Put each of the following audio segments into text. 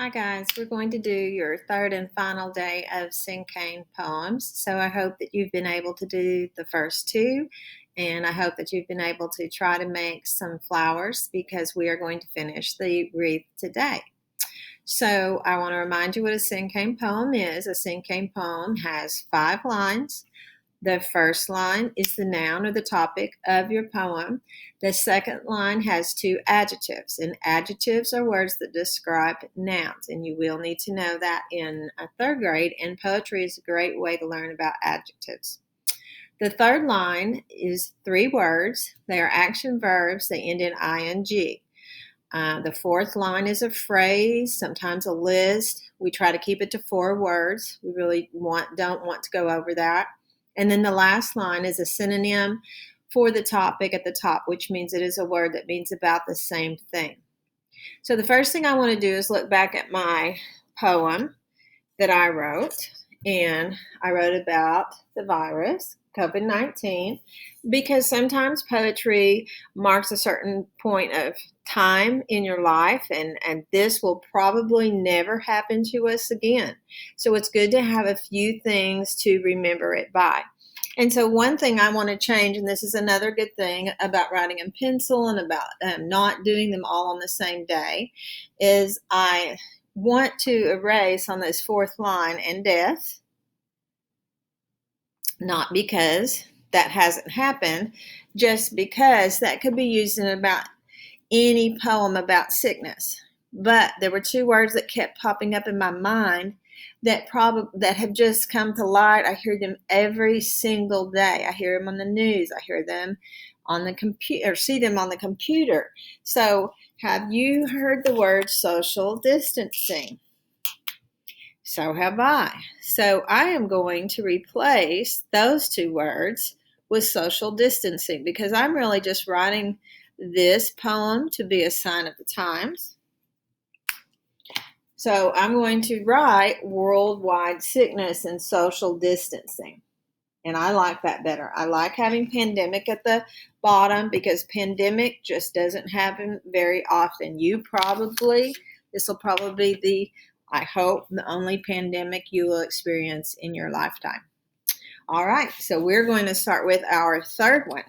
Hi guys, we're going to do your third and final day of cinquain poems. So I hope that you've been able to do the first two, and I hope that you've been able to try to make some flowers because we are going to finish the wreath today. So I want to remind you what a cinquain poem is. A cinquain poem has 5 lines. The first line is the noun or the topic of your poem. The second line has 2 adjectives, and adjectives are words that describe nouns, and you will need to know that in 3rd grade, and poetry is a great way to learn about adjectives. The third line is 3 words. They are action verbs. They end in ing. The fourth line is a phrase, sometimes a list. We try to keep it to 4 words. We really don't want to go over that. And then the last line is a synonym for the topic at the top, which means it is a word that means about the same thing. So the first thing I want to do is look back at my poem that I wrote. And I wrote about the virus, COVID-19, because sometimes poetry marks a certain point of time in your life, and this will probably never happen to us again. So it's good to have a few things to remember it by. And so one thing I want to change, and this is another good thing about writing in pencil and about not doing them all on the same day, is I want to erase on this 4th line and death, not because that hasn't happened, just because that could be used in about any poem about sickness. But there were 2 words that kept popping up in my mind that have just come to light. I hear them every single day. I hear them on the news. I hear them on the computer, or see them on the computer. So have you heard the word social distancing? So have I. So I am going to replace those 2 words with social distancing because I'm really just writing this poem to be a sign of the times. So I'm going to write worldwide sickness and social distancing. And I like that better. I like having pandemic at the bottom because pandemic just doesn't happen very often. This will probably be, I hope, the only pandemic you will experience in your lifetime. All right, so we're going to start with our 3rd one.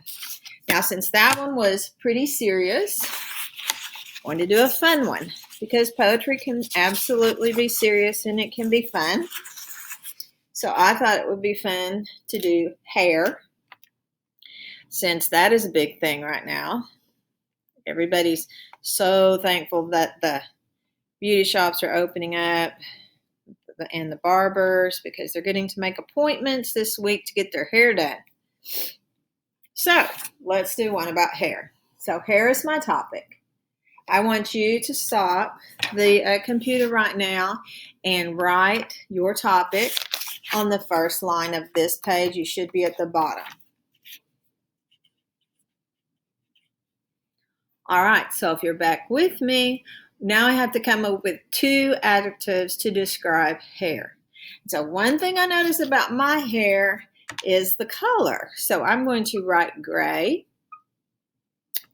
Now, since that one was pretty serious, I want to do a fun one because poetry can absolutely be serious and it can be fun. So I thought it would be fun to do hair, since that is a big thing right now. Everybody's so thankful that the beauty shops are opening up and the barbers because they're getting to make appointments this week to get their hair done. So let's do one about hair. So hair is my topic. I want you to stop the computer right now and write your topic on the first line of this page. You should be at the bottom. All right, so if you're back with me, now I have to come up with 2 adjectives to describe hair. So one thing I notice about my hair is the color. So I'm going to write gray.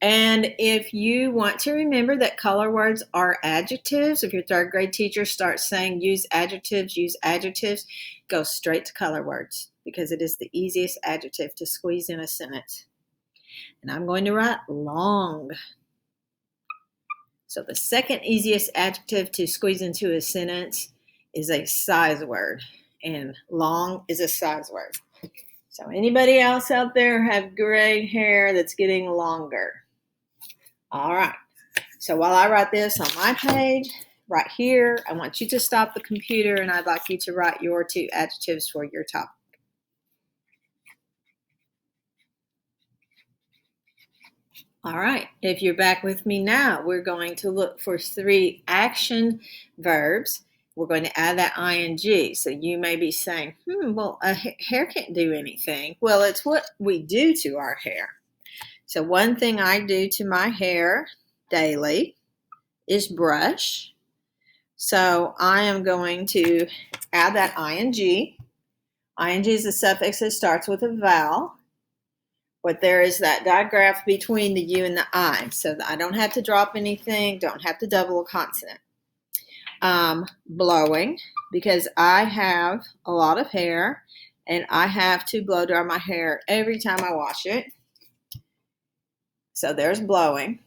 And if you want to remember that color words are adjectives, if your 3rd grade teacher starts saying use adjectives, go straight to color words because it is the easiest adjective to squeeze in a sentence. And I'm going to write long. So the second easiest adjective to squeeze into a sentence is a size word, and long is a size word. So anybody else out there have gray hair that's getting longer? All right. So while I write this on my page, right here, I want you to stop the computer and I'd like you to write your 2 adjectives for your topic. All right, if you're back with me now, we're going to look for 3 action verbs. We're going to add that ing. So you may be saying, well, hair can't do anything. Well, it's what we do to our hair. So one thing I do to my hair daily is brush. So I am going to add that ing. Ing is a suffix that starts with a vowel. But there is that digraph between the U and the I, so that I don't have to drop anything, don't have to double a consonant. Blowing, because I have a lot of hair and I have to blow dry my hair every time I wash it. So there's blowing.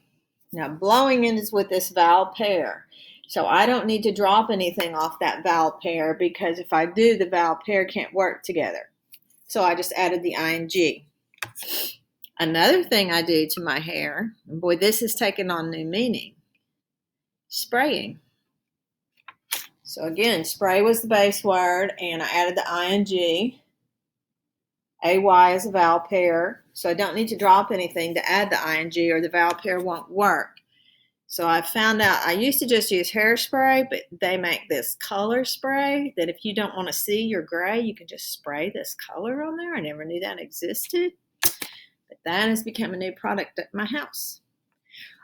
Now blowing is with this vowel pair. So I don't need to drop anything off that vowel pair, because if I do, the vowel pair can't work together. So I just added the ing. Another thing I do to my hair, and boy, this has taken on new meaning, spraying. So again, spray was the base word, and I added the ing. AY is a vowel pair, so I don't need to drop anything to add the ing, or the vowel pair won't work. So I found out I used to just use hairspray, but they make this color spray that if you don't want to see your gray, you can just spray this color on there. I never knew that existed, but that has become a new product at my house.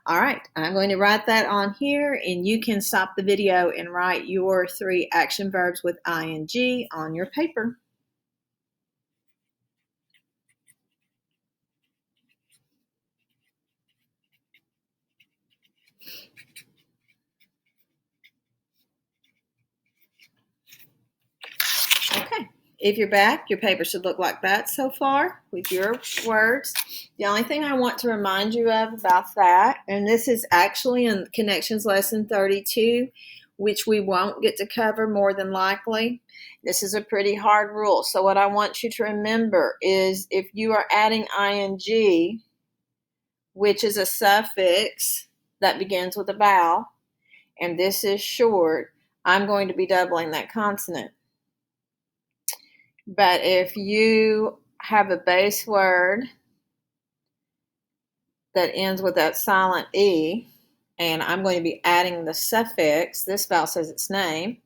All right, I'm going to write that on here, and you can stop the video and write your 3 action verbs with ing on your paper. Okay, if you're back, your paper should look like that so far with your words. The only thing I want to remind you of about that, and this is actually in Connections Lesson 32, which we won't get to cover more than likely. This is a pretty hard rule. So what I want you to remember is if you are adding ing, which is a suffix that begins with a vowel, and this is short, I'm going to be doubling that consonant. But if you have a base word that ends with that silent E, and I'm going to be adding the suffix, this vowel says its name.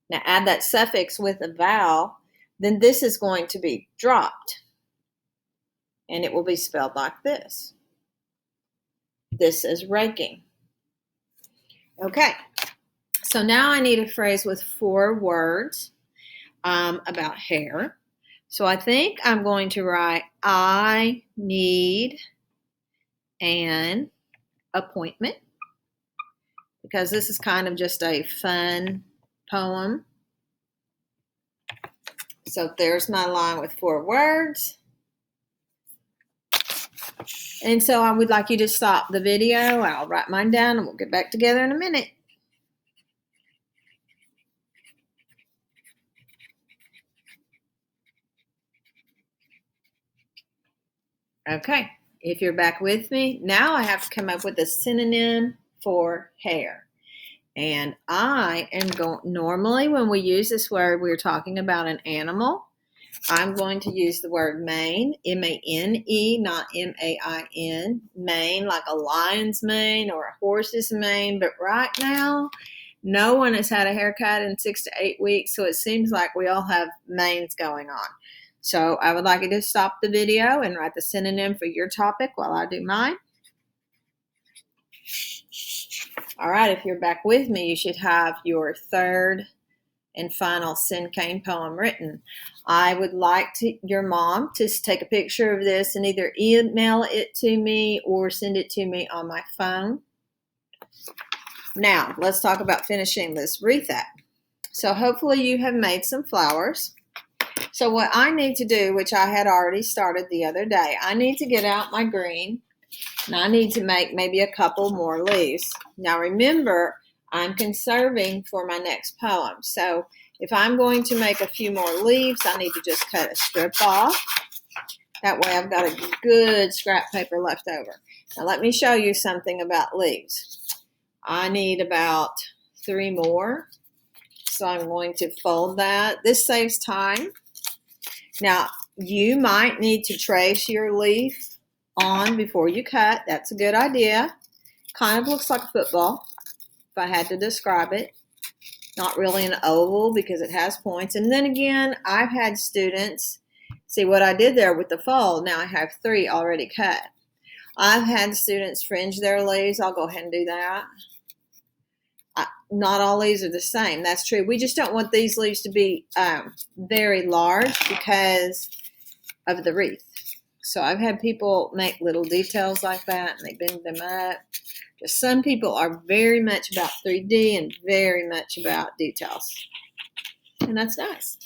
Now add that suffix with a vowel, then this is going to be dropped. And it will be spelled like this. This is raking. Okay, so now I need a phrase with 4 words about hair. So I think I'm going to write, I need an appointment, because this is kind of just a fun poem. So there's my line with 4 words. And so I would like you to stop the video. I'll write mine down and we'll get back together in a minute. Okay, if you're back with me, now I have to come up with a synonym for hair. And I am going, normally when we use this word, we're talking about an animal. I'm going to use the word mane, M-A-N-E, not M-A-I-N, mane, like a lion's mane or a horse's mane. But right now, no one has had a haircut in 6 to 8 weeks, so it seems like we all have manes going on. So I would like you to stop the video and write the synonym for your topic while I do mine. All right, if you're back with me, you should have your 3rd and final cinquain poem written. I would like your mom to take a picture of this and either email it to me or send it to me on my phone. Now, let's talk about finishing this wreath up. So hopefully you have made some flowers. So what I need to do, which I had already started the other day, I need to get out my green, and I need to make maybe a couple more leaves. Now remember, I'm conserving for my next poem. So if I'm going to make a few more leaves, I need to just cut a strip off. That way I've got a good scrap paper left over. Now let me show you something about leaves. I need about 3 more. So I'm going to fold that. This saves time. Now, you might need to trace your leaf on before you cut. That's a good idea. Kind of looks like a football, if I had to describe it. Not really an oval because it has points. And then again, I've had students, see what I did there with the fold. Now I have 3 already cut. I've had students fringe their leaves. I'll go ahead and do that. Not all leaves are the same. That's true. We just don't want these leaves to be very large because of the wreath. So I've had people make little details like that, and they bend them up Some people are very much about 3D and very much about details. And that's nice.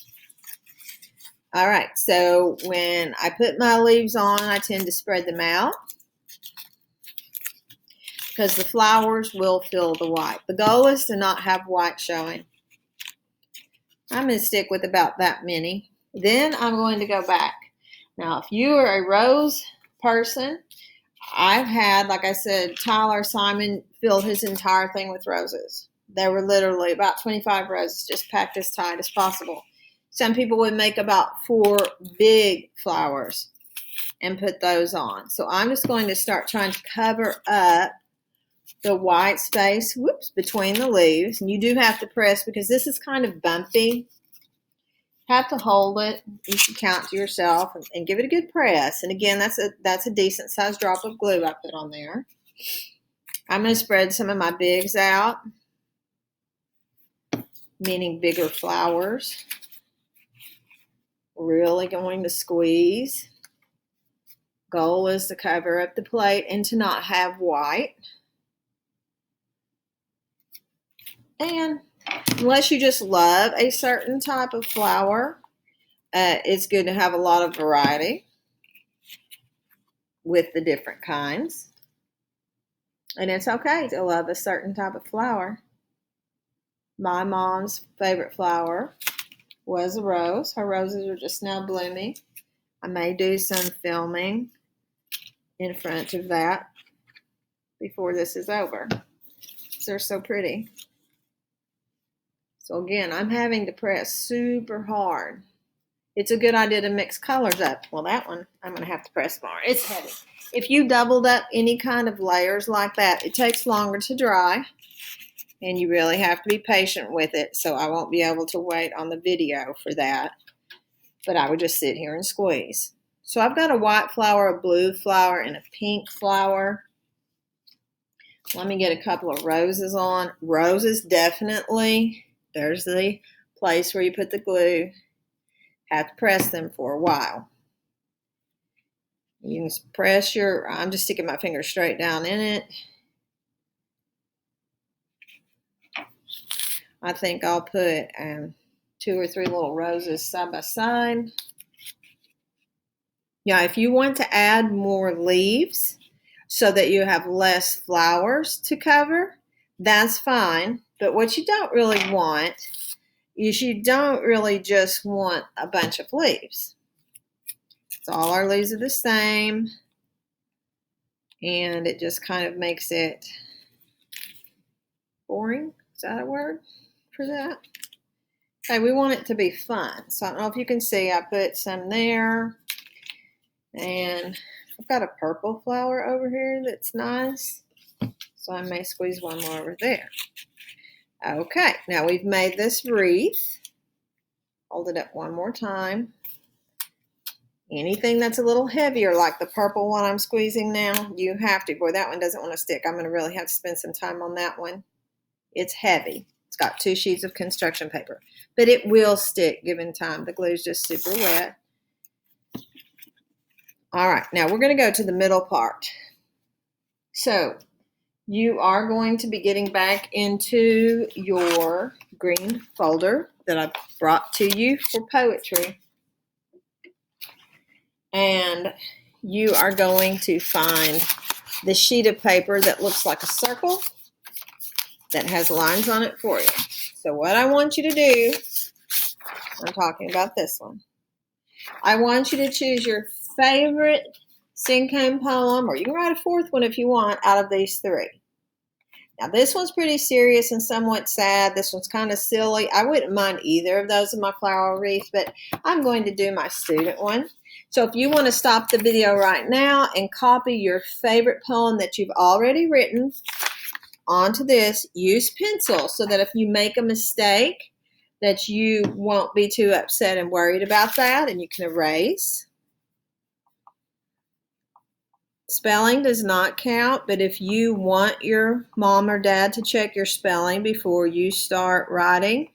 All right, so when I put my leaves on, I tend to spread them out because the flowers will fill the white. The goal is to not have white showing. I'm going to stick with about that many. Then I'm going to go back. Now, if you are a rose person, I've had, like I said, Tyler Simon filled his entire thing with roses. There were literally about 25 roses just packed as tight as possible. Some people would make about 4 big flowers and put those on. So I'm just going to start trying to cover up the white space, between the leaves. And you do have to press because this is kind of bumpy. Have to hold it. You should count to yourself and give it a good press. And again, that's a decent sized drop of glue I put on there. I'm going to spread some of my bigs out, meaning bigger flowers. Really going to squeeze. Goal is to cover up the plate and to not have white. And unless you just love a certain type of flower, it's good to have a lot of variety with the different kinds. And it's okay to love a certain type of flower. My mom's favorite flower was a rose. Her roses are just now blooming. I may do some filming in front of that before this is over. They're so pretty. So again, I'm having to press super hard. It's a good idea to mix colors up. Well, that one, I'm going to have to press more. It's heavy. If you doubled up any kind of layers like that, it takes longer to dry, and you really have to be patient with it, so I won't be able to wait on the video for that. But I would just sit here and squeeze. So I've got a white flower, a blue flower, and a pink flower. Let me get a couple of roses on. Roses, definitely. There's the place where you put the glue. Have to press them for a while. You can press I'm just sticking my finger straight down in it. I think I'll put 2 or 3 little roses side by side. Yeah, if you want to add more leaves so that you have less flowers to cover, that's fine. But what you don't really want is you don't really just want a bunch of leaves. So all our leaves are the same, and it just kind of makes it boring. Is that a word for that? Okay, we want it to be fun. So I don't know if you can see, I put some there, and I've got a purple flower over here that's nice, so I may squeeze one more over there. Okay, now we've made this wreath. Hold it up one more time. Anything that's a little heavier, like the purple one I'm squeezing now, you have to. Boy, that one doesn't want to stick. I'm going to really have to spend some time on that one. It's heavy. It's got 2 sheets of construction paper, but it will stick given time. The glue's just super wet. All right, now we're going to go to the middle part. So you are going to be getting back into your green folder that I brought to you for poetry. And you are going to find the sheet of paper that looks like a circle that has lines on it for you. So what I want you to do, I'm talking about this one. I want you to choose your favorite cinquain poem, or you can write a 4th one if you want, out of these 3. Now this one's pretty serious and somewhat sad. This one's kind of silly. I wouldn't mind either of those in my flower wreath, but I'm going to do my student one. So if you want to stop the video right now and copy your favorite poem that you've already written onto this, use pencil so that if you make a mistake that you won't be too upset and worried about that, and you can erase. Spelling does not count, but if you want your mom or dad to check your spelling before you start writing,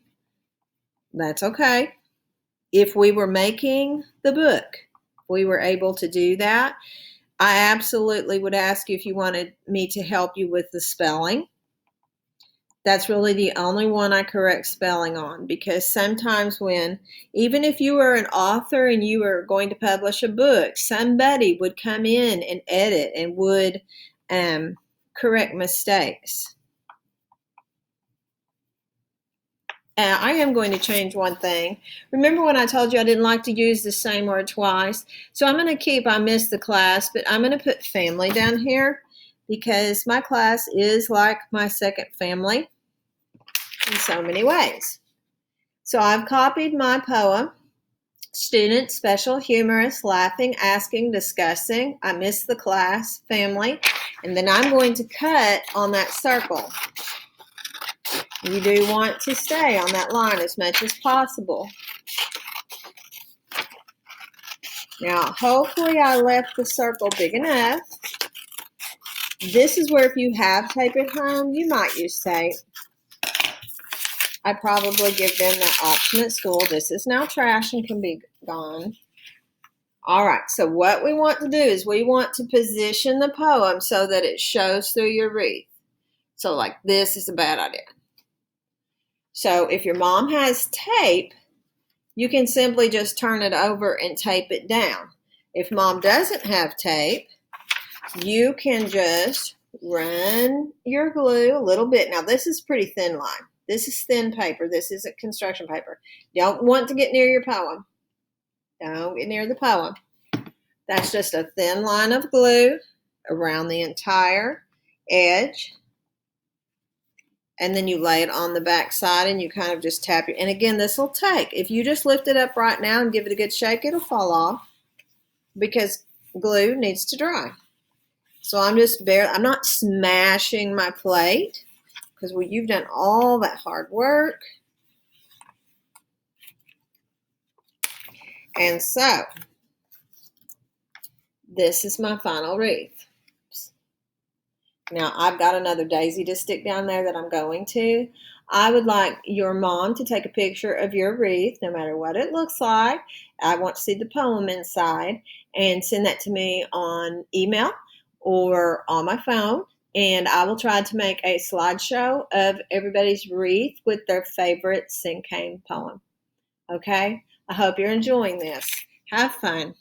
that's okay. If we were making the book, we were able to do that. I absolutely would ask you if you wanted me to help you with the spelling. That's really the only one I correct spelling on, because sometimes even if you were an author and you were going to publish a book, somebody would come in and edit and would correct mistakes. I am going to change one thing. Remember when I told you I didn't like to use the same word twice? So I'm going to I missed the class, but I'm going to put family down here because my class is like my second family in so many ways. So I've copied my poem, student, special, humorous, laughing, asking, discussing. I missed the class, family. And then I'm going to cut on that circle. You do want to stay on that line as much as possible. Now, hopefully I left the circle big enough. This is where if you have tape at home, you might use tape. I probably give them that option at school. This is now trash and can be gone. All right, so what we want to do is we want to position the poem so that it shows through your wreath. So like this is a bad idea. So if your mom has tape, you can simply just turn it over and tape it down. If mom doesn't have tape, you can just run your glue a little bit. Now this is pretty thin line. This is thin paper. This isn't construction paper. Don't want to get near your poem. Don't get near the poem. That's just a thin line of glue around the entire edge. And then you lay it on the back side and you kind of just tap it. And again, this will take. If you just lift it up right now and give it a good shake, it'll fall off because glue needs to dry. So I'm not smashing my plate because you've done all that hard work. And so this is my final wreath. Now I've got another daisy to stick down there that I'm going to. I would like your mom to take a picture of your wreath, no matter what it looks like. I want to see the poem inside and send that to me on email or on my phone. And I will try to make a slideshow of everybody's wreath with their favorite cinquain poem. Okay? I hope you're enjoying this. Have fun.